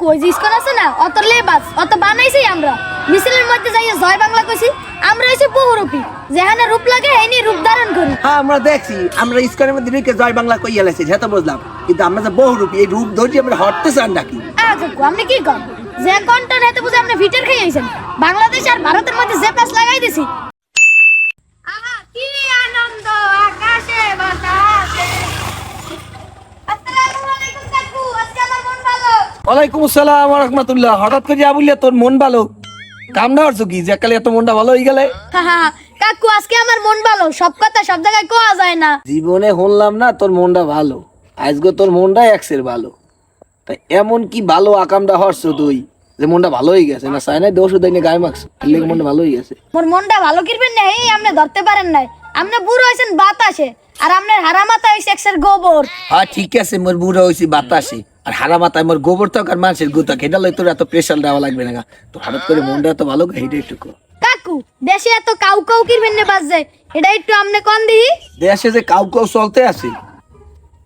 কই যে স্কোর আছে না অত লেবাস অত বানাইছি আমরা মিছিলের মধ্যে যাইয়া জয় বাংলা কইছি আমরা হইছি বহুরূপী যেখানে রূপ লাগে এনি রূপ ধারণ করি। হ্যাঁ আমরা দেখছি আমরা স্কোরের মধ্যে ঢুকে জয় বাংলা কইয়া লাইছি সেটা বুঝলাম, কিন্তু আমরা যে বহুরূপী এই রূপ ধরে আমরা হটতে চান নাকি? আচ্ছা আপনি কি কন যে কন্টেন্ট হেতে বুঝে আপনি ভিটার খেয়ে আইছেন বাংলাদেশ আর ভারতের মধ্যে যে প্যাচ লাগাই দিছি। আহা কি আনন্দ আকাশে বাতাসে। আসসালামু আলাইকুম কাকু, আজকে আমার মন ভালো। ওয়ালাইকুম আসসালাম ওয়া রাহমাতুল্লাহ। হঠাৎ করে বললে তোর মন ভালো, কামনা করছো কি যে কালে এত মনটা ভালো হয়ে গেলে? কাকু আজকে আমার মন ভালো, সব কথা সব জায়গায় কোয়া যায় না। জীবনে শুনলাম না তোর মনটা ভালো, আজকে তোর মনটা একসের ভালো। তাই এমন কি ভালো আকামটা হরছো তুই যে মনটা ভালো হয়ে গেছে? না চাই না দোষ দেয় না গায়ে মাখছো এর মনটা ভালো হয়ে গেছে? মোর মনটা ভালো কিরবেন না এই আপনি ধরতে পারেন নাই। আপনি বুড়ো হইছেন বাতাসে আর আপনার হারা মাথা হইছে একসের গোবর। হ্যাঁ ঠিক আছে, মোর বুড়ো হয়েছি বাতাসে আর হারা মাথায় মোর গোবর তো আর মানুষের গুতা খেটা লই, তোর এত প্রেশার দেওয়া লাগবে না। তো হঠাৎ করে মনটা এত ভালো হেঁটে একটু কর। কাকু দেশে এত কাউ কাউ কিরবেন না বাজে এটা একটু আপনি কোন দিহি। দেশে যে কাউ কাউ চলতে আছে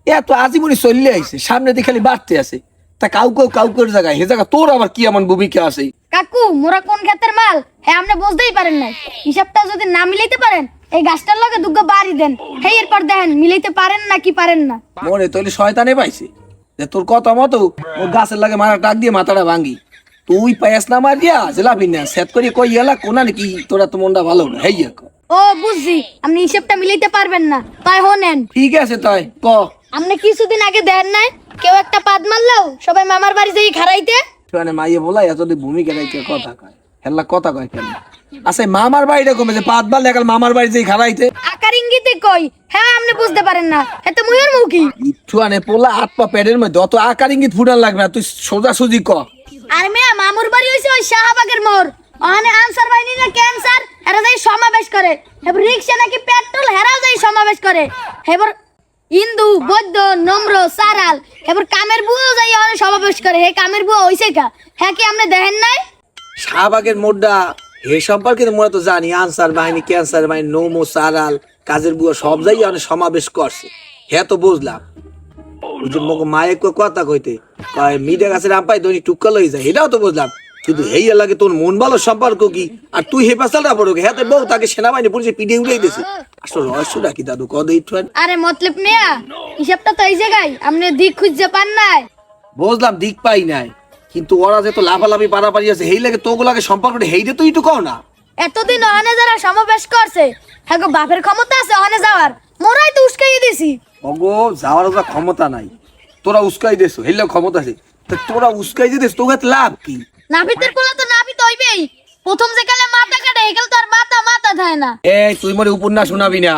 এত আজীবনই চললে আইছে, সামনে দিয়ে খালি বাড়তে আছে। তা কাউ কাউ কাউ করে জায়গায় হে জায়গা তোর আবার কি এমন ভূমিকা আছে? কাকু মোরা কোন ক্ষেতের মাল হ্যাঁ আপনি বুঝতেই পারেন নাই। হিসাবটা যদি না মিলাইতে পারেন এই গাছটার লগে দুগ্গা বাড়ি দেন, হেই এরপর দেখেন মিলাইতে পারেন না কি পারেন না। মনে তৈরি শয়তানে পাইছে যে তোর কথা মতো ও গাছের লাগে মারা টাক দিয়ে মাথাটা ভাঙি, তুই পায়াস না মারিয়া জেলাবি না সেট করি কই এলা কোনা নাকি তোরা তো মনটা ভালো না হেইয়া ক। ও বুঝছি আপনি হিসাবটা মিলাইতে পারবেন না তাই হোনেন। ঠিক আছে তাই ক। আপনি কিছুদিন আগে দেন নাই কেউ একটা পাদ মারলেও সবাই মামার বাড়ি যাই খারাইতে। মানে মাইয়ে বলাই এত ভূমিকা রাখতে কথা কয় হেল্লা কথা কয় কেন? আচ্ছা মামার বাড়িটা কমে যে পাত বার লেগাল মামার বাড়ি যেই খারাইতে আকার ইঙ্গিতে কই হ্যাঁ আপনি বুঝতে পারেন না এত মুহের মুখী। ইচ্ছু আনে পোলা হাত পা পেটের মধ্যে অত আকার ইঙ্গিত ফুটান লাগবে না, তুই সোজা সুজি ক। আর মেয়া মামুর বাড়ি হইছে ওই শাহবাগের মোড়, ওখানে আনসার বাহিনী না ক্যান্সার হেরা যাই সমাবেশ করে, এবার রিক্সা নাকি পেট্রোল হেরাও যাই সমাবেশ করে। এবার হিন্দু বৌদ্ধ নম্র সারাল এবার কামের বুয়াও যাই ওখানে সমাবেশ করে। হে কামের বুয়া হইছে কা হ্যাঁ কি আপনি দেখেন নাই? শাহবাগের মোড়টা এ সম্পর্কে তো মনে তো জানি, আনসার বাহিনী ক্যান্সার বাহিনী নৌমো সারাল কাজের বুয়া সব জায়গায় অনেক সমাবেশ করছে, হ্যাঁ তো বুঝলাম। মায়ের কথা কইতে কয় মিডিয়া গাছের আম্পাই দৈনিক টুক্কা লই যায়, এটাও তো বুঝলাম। কিন্তু এই লাগে তোর মন ভালো সম্পর্ক কি আর তুই হে পাশালটা পড়ো হ্যাঁ বউ তাকে সেনাবাহিনী পুলিশে পিটিয়ে উড়িয়ে দিয়েছে। আসলে রহস্যটা কি দাদু কদ একটু? আরে মতলব মিয়া হিসাবটা তো এই জায়গায় আপনি দিক খুঁজতে পান নাই। বুঝলাম দিক পাই নাই, কিন্তু ওরা যে তো লাফালাফি পারাপারি আছে হেই লাগে তোগুলাকে সম্পর্কটা হেইটে তুই একটু কও না। এতদিন ওখানে যারা সমাবেশ করছে হ্যাঁ গো বাপের ক্ষমতা আছে ওখানে যাওয়ার, মোরাই তো উস্কাই দিছি। ওগো যাওয়ার ওটা ক্ষমতা নাই, তোরা উস্কাই দেছো হেইলে ক্ষমতা আছে, তা তোরা উস্কাই দিস তোকে লাভ কি? নাপিতের কোলা তো নাপিত হইবেই, প্রথম যে কালে মাথা কাটে একাল তো আর মাথা মাথা থাকে না। এই তুই মরে উপন্যাস শোনাবি না,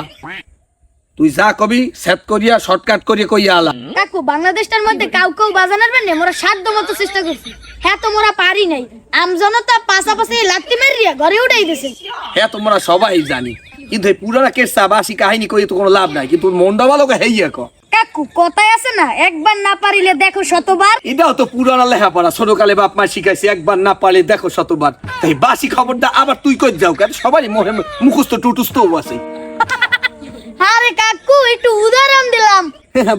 তুই যা কবি সেট করিয়া শর্টকাট করিয়া কইয়া আলা। কাকু বাংলাদেশটার মধ্যে কাউ কাউ বাজানোর জন্য মোরা সাধ্য মতো চেষ্টা করছি, হ্যাঁ তো মোরা পারি নাই। আমজনতা পাশাপাশি লাত্তি মারিয়া ঘরে উঠাই দিছে। হ্যাঁ তোমরা সবাই জানি, কিন্তু এই পুরানা কেসা বাসি কাহিনী কই তো কোনো লাভ নাই, কিন্তু তোর মনটা ভালো হেইয়া ক। কাকু কথায় আছে না একবার না পারিলে দেখো শতবার। এটাও তো পুরানা লেখাপড়া, ছোটকালে বাপ মা শিখাইছে একবার না পারলে দেখো শতবার। তাই বাসি খবরটা আবার তুই কই যাও কেন? সবারই মুখস্থ টুটুস্থ আছে। আরে কাকু একটু উদাহরণ দিলাম।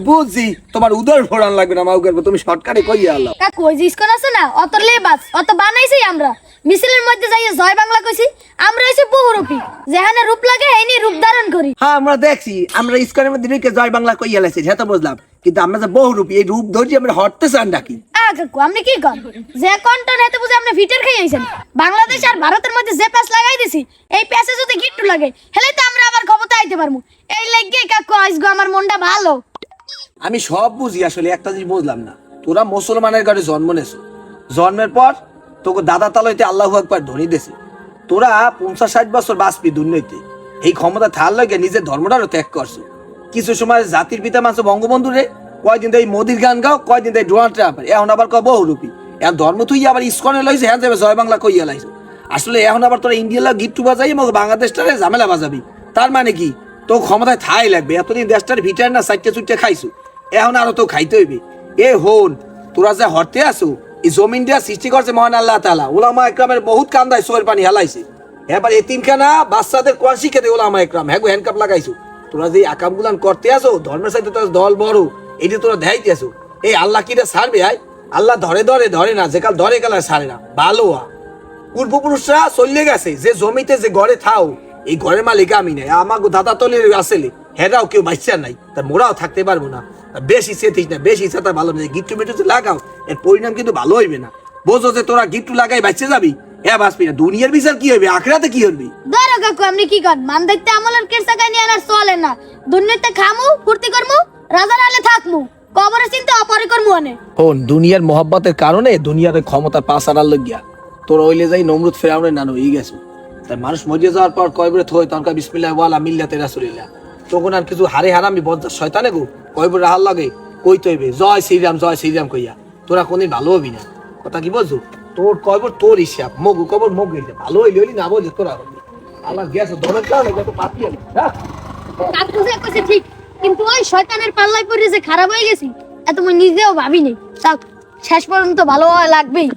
বুঝছি তোমার উদাহরণ ফোড়ান লাগবে না, মাউকে তুমি শর্টকাটে কইয়া আলো। কাকু ওই যে স্কোর আছে না অত লেবাস অত বানাইছি আমরা মিছিলের মধ্যে যাইয়া জয় বাংলা কইছি আমরা হইছি বহুরূপী যেখানে রূপ লাগে এনি রূপ ধারণ করি। হ্যাঁ আমরা দেখছি আমরা স্কোরের মধ্যে ঢুকে জয় বাংলা কইয়া লাইছি সেটা তো বুঝলাম, কিন্তু আমরা যে বহুরূপী এই রূপ ধরে আমরা হটতে চান নাকি? কাকু আপনি কি কন যে কন্টেন্ট হেতে বুঝে আপনি ভিটার খেয়ে আইছেন বাংলাদেশ আর ভারতের মধ্যে যে প্যাচ লাগাই দিছি এই প্যাচে যদি গিট্টু লাগে হেলে তো আমরা আবার ক্ষমতা আইতে পারমু। এই লাগবে কাকু আজগো আমার মনটা ভালো। আমি সব বুঝি, আসলে একটা জিনিস বুঝলাম না, তোরা মুসলমানের ঘরে জন্ম নেছো, জন্মের পর তোকে দাদা তালইতে আল্লাহু আকবার ধ্বনি দেছে, তোরা 50-60 বছর বাঁচবি দুর্নীতি, এই ক্ষমতা থাল লাগে নিজের ধর্মটারও ত্যাগ করছো। কিছু সময় জাতির পিতা মানছো বঙ্গবন্ধু রে, কয়দিন দেয় মোদির গান গাও, কয়দিন দেয় ডোনাল্ড ট্রাম্প, এখন আবার কয় বহুরূপী। এখন ধর্ম তুই আবার ইস্কনে লইছে, হ্যাঁ যাবে জয় বাংলা কইয়া লাইছো। আসলে এখন আবার তোরা ইন্ডিয়া গিট্টু বাজাই বাংলাদেশটারে ঝামেলা বাজাবি, তার মানে কি তো ক্ষমতায় থাই লাগবে। এতদিন দেশটার ভিটার না চারটে চুটে খাইছো, এখন আরো তো খাইতে হইবে। এ হন তোরা যা হরতে আসো এই জমিন দিয়া সৃষ্টি করছে মহান আল্লাহ তাআলা, ওলামা একরামের বহুত কান্দায় সোয়ের পানি হালাইছে, এবার এতিমখানা বাচ্চাদের কোরআন শিখে দে ওলামা একরাম, হ্যাঁ হ্যান্ডকাপ লাগাইছো। তোরা যে আকাম গুলান করতে আসো ধর্মের সাথে তোর দল বড়, এটি তোরা দেখাইতে আসো। এই আল্লাহ কিরা ছাড়বে আয় আল্লাহ ধরে ধরে ধরে না, যে কাল ধরে কাল আর ছাড়ে না। ভালো পূর্বপুরুষরা চলে গেছে, যে জমিতে যে ঘরে থাও, এই ঘরের মালিক আমি নাই, আমাকে দাদা তলের আসলে হেরাও কেউ বাচ্চা নাই, তা মোরাও থাকতে পারবো না। বেশি চেতিস না, বেশি চেতা ভালো না। গিট্টু মিটু যে লাগাও, এর পরিণাম কিন্তু ভালো হইবে না। বোঝো যে তোরা গিট্টু লাগাই বাচ্চা যাবি, হ্যাঁ বাঁচবি না। দুনিয়ার বিচার কি হইবে, আখরাতে কি হইবি? ধরো কাকু আপনি কি করেন, মান দেখতে আমলের কেসা কানি আনার চলে না। দুনিয়াতে খামু ফুর্তি করমু, রাজার আলে থাকমু, কবরের চিন্তা অপরে করমু অনে। হন দুনিয়ার মহব্বতের কারণে দুনিয়ার ক্ষমতা পাসার লাগিয়া তোরা ওইলে যাই নমরুদ ফেরাউনের নানো হয়ে গেছো। তাই মানুষ মরিয়ে যাওয়ার পর কয়বরে থই তনকা বিসমিল্লাহ ওয়ালা মিল্লাতে রাসূলিল্লাহ, তখন আর কিছু হারে হারামি বজ্জার শয়তানে গো কয়বরে রাহার লাগে কইতে হইবে জয় শ্রীরাম কইয়া। তোরা কোনদিন ভালো হবি না, কথা কি বলছো? তোর কয়বর তোর হিসাব, মগু কবর মগ হইলে ভালো হইলে হইলি না বলছে তোরা হবি। আল্লাহ গেছো ধনের কারণে কত পাতি হলো। কাকু যে কইছে ঠিক, কিন্তু ওই শয়তানের পাল্লায় পড়ে যে খারাপ হয়ে গেছি এত মই নিজেও ভাবিনি। তাও শেষ পর্যন্ত ভালো হওয়া লাগবেই।